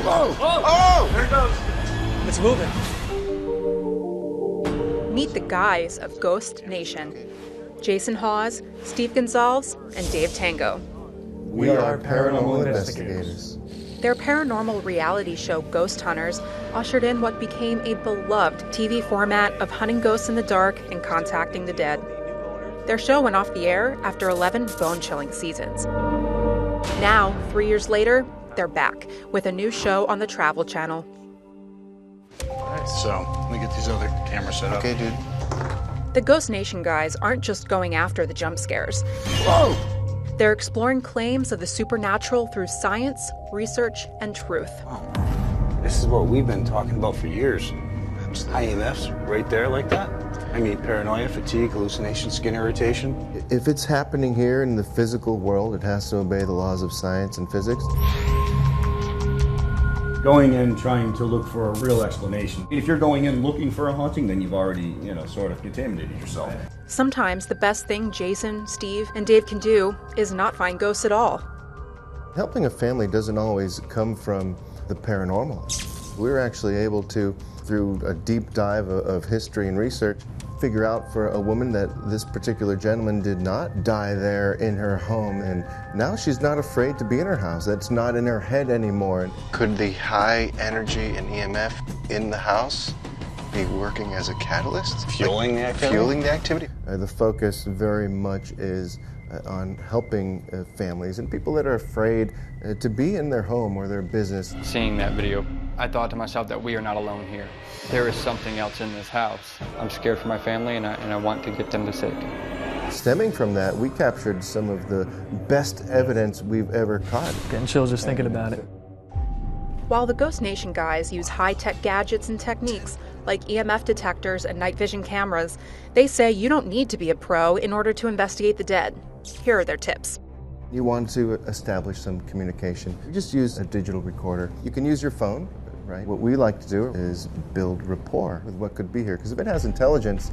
Whoa! Oh! There it goes. It's moving. Meet the guys of Ghost Nation. Jason Hawes, Steve Gonsalves, and Dave Tango. We are paranormal investigators. Their paranormal reality show, Ghost Hunters, ushered in what became a beloved TV format of hunting ghosts in the dark and contacting the dead. Their show went off the air after 11 bone-chilling seasons. Now, 3 years later, they're back with a new show on the Travel Channel. So, let me get these other cameras set up. Okay, dude. The Ghost Nation guys aren't just going after the jump scares. Whoa! They're exploring claims of the supernatural through science, research, and truth. This is what we've been talking about for years. IMFs right there like that. I mean, paranoia, fatigue, hallucination, skin irritation. If it's happening here in the physical world, it has to obey the laws of science and physics. Going in trying to look for a real explanation. If you're going in looking for a haunting, then you've already, sort of contaminated yourself. Sometimes the best thing Jason, Steve, and Dave can do is not find ghosts at all. Helping a family doesn't always come from the paranormal. We're actually able to, through a deep dive of history and research, figure out for a woman that this particular gentleman did not die there in her home, and now she's not afraid to be in her house. That's not in her head anymore. Could the high energy and EMF in the house be working as a catalyst? Fueling the activity? Fueling the activity. The focus very much is on helping families and people that are afraid to be in their home or their business. Seeing that video, I thought to myself that we are not alone here. There is something else in this house. I'm scared for my family, and I want to get them to safety. Stemming from that, we captured some of the best evidence we've ever caught. Getting chills just thinking about it. While the Ghost Nation guys use high-tech gadgets and techniques like EMF detectors and night vision cameras, they say you don't need to be a pro in order to investigate the dead. Here are their tips. You want to establish some communication. You just use a digital recorder. You can use your phone, right? What we like to do is build rapport with what could be here, because if it has intelligence,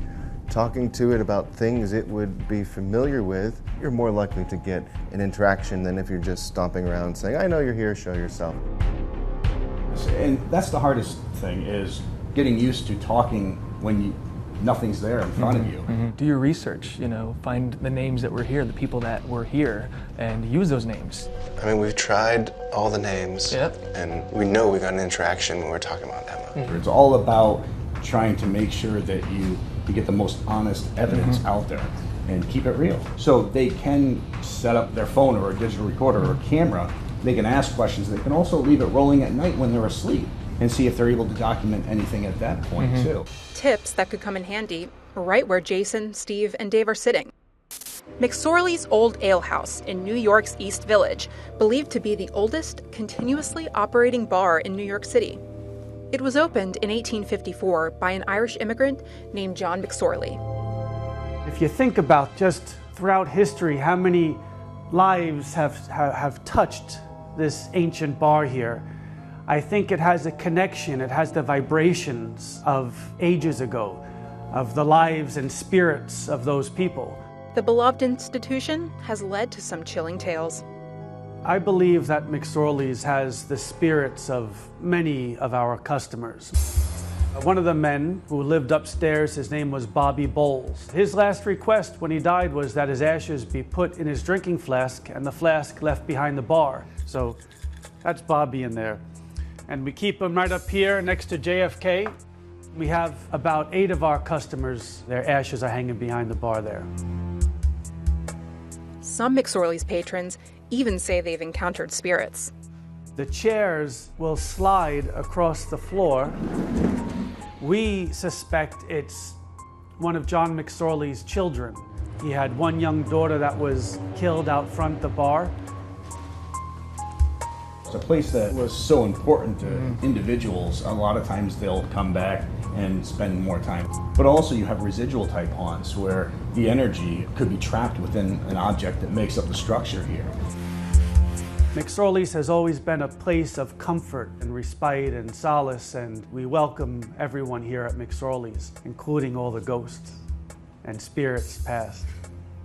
talking to it about things it would be familiar with, you're more likely to get an interaction than if you're just stomping around saying, I know you're here, show yourself. And that's the hardest thing, is getting used to talking when nothing's there in front of you. Mm-hmm. Do your research, find the names that were here, the people that were here, and use those names. I mean, we've tried all the names, and we know we got an interaction when we're talking about Emma. Mm-hmm. It's all about trying to make sure that you get the most honest evidence out there and keep it real. So they can set up their phone or a digital recorder or a camera. They can ask questions. They can also leave it rolling at night when they're asleep and see if they're able to document anything at that point, too. Tips that could come in handy right where Jason, Steve, and Dave are sitting. McSorley's Old Ale House in New York's East Village, believed to be the oldest continuously operating bar in New York City. It was opened in 1854 by an Irish immigrant named John McSorley. If you think about just throughout history how many lives have touched this ancient bar here, I think it has a connection, it has the vibrations of ages ago, of the lives and spirits of those people. The beloved institution has led to some chilling tales. I believe that McSorley's has the spirits of many of our customers. One of the men who lived upstairs, his name was Bobby Bowles. His last request when he died was that his ashes be put in his drinking flask and the flask left behind the bar. So that's Bobby in there. And we keep him right up here next to JFK. We have about 8 of our customers, their ashes are hanging behind the bar there. Some McSorley's patrons even say they've encountered spirits. The chairs will slide across the floor. We suspect it's one of John McSorley's children. He had one young daughter that was killed out front the bar. It's a place that was so important to individuals. A lot of times they'll come back and spend more time. But also you have residual type haunts where the energy could be trapped within an object that makes up the structure here. McSorley's has always been a place of comfort and respite and solace, and we welcome everyone here at McSorley's, including all the ghosts and spirits past.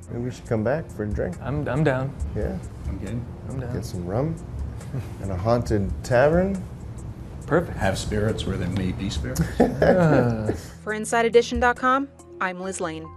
Maybe we should come back for a drink. I'm down. Yeah. I'm good. I'm down. Get some rum and a haunted tavern. Perfect. Have spirits where there may be spirits. For InsideEdition.com, I'm Liz Lane.